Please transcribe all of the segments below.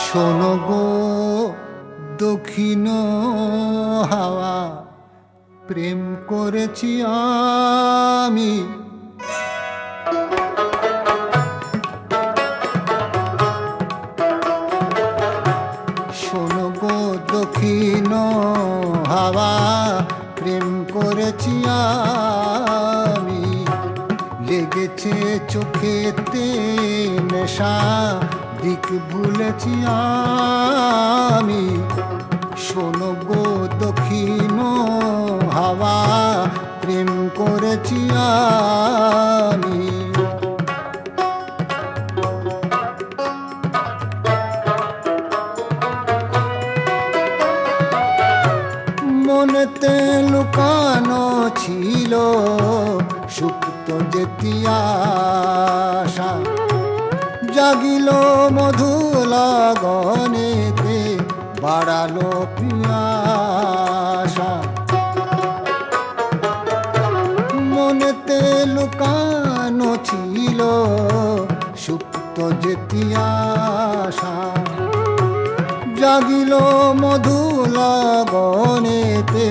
শোনো গো দক্ষিণ হাওয়া, প্রেম করেছি আমি। শোনো গো দক্ষিণ হাওয়া, প্রেম করেছি আমি। লেগেছে চোখেতে নেশা, দিক ভুলেছি আমি। শোনো গো দক্ষিণ হাওয়া, প্রেম করেছি আমি। মনেতে লুকানো ছিল সুপ্ত যেতি আশা, জাগিল মধু লগনেতে, বাড়ালো পিয়াসা। মনেতে লুকানো ছিল সুপ্ত যেতি আশা, জাগিল মধু লগনেতে,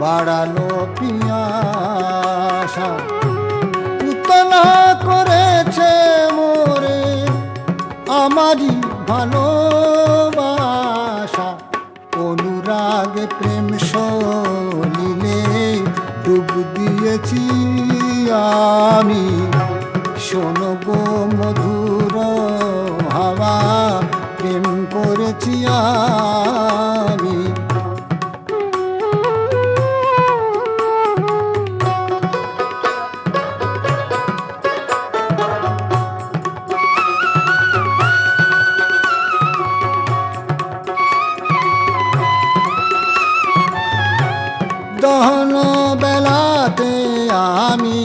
বাড়ালো পিয়াসা। পুতনা করেছে মোরে আমারই ভালোবাসা, অনুরাগে প্রেম সলিলে ডুব দিয়েছি আমি। শোনো গো মধুর হাওয়া, প্রেম করেছি আমি। দহন বেলাতে আমি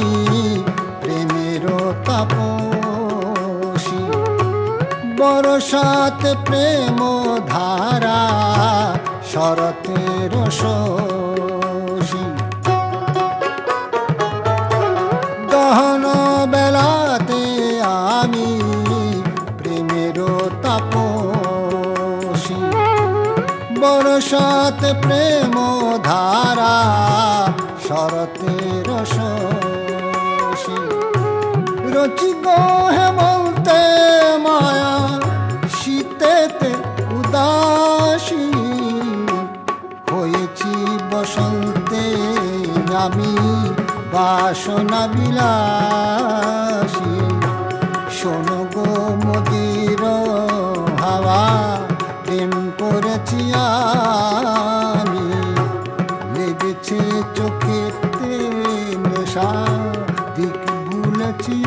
প্রেমের তাপসী, বরসাতে প্রেম ধারা, শরতের শশী। দহন বেলাতে আমি প্রেমের তাপসী, বরসাতে প্রেম ধারা, শরতের শশী। রচি গো হেমন্তে মায়া, শীতেতে উদাসী, হয়েছি বসন্তে আমি বাসনা বিলাসী। শোনো গো মদির হাওয়া, প্রেম করেছি আমি। লেগেছে চোখেতে নেশা, দিক ভুলেছি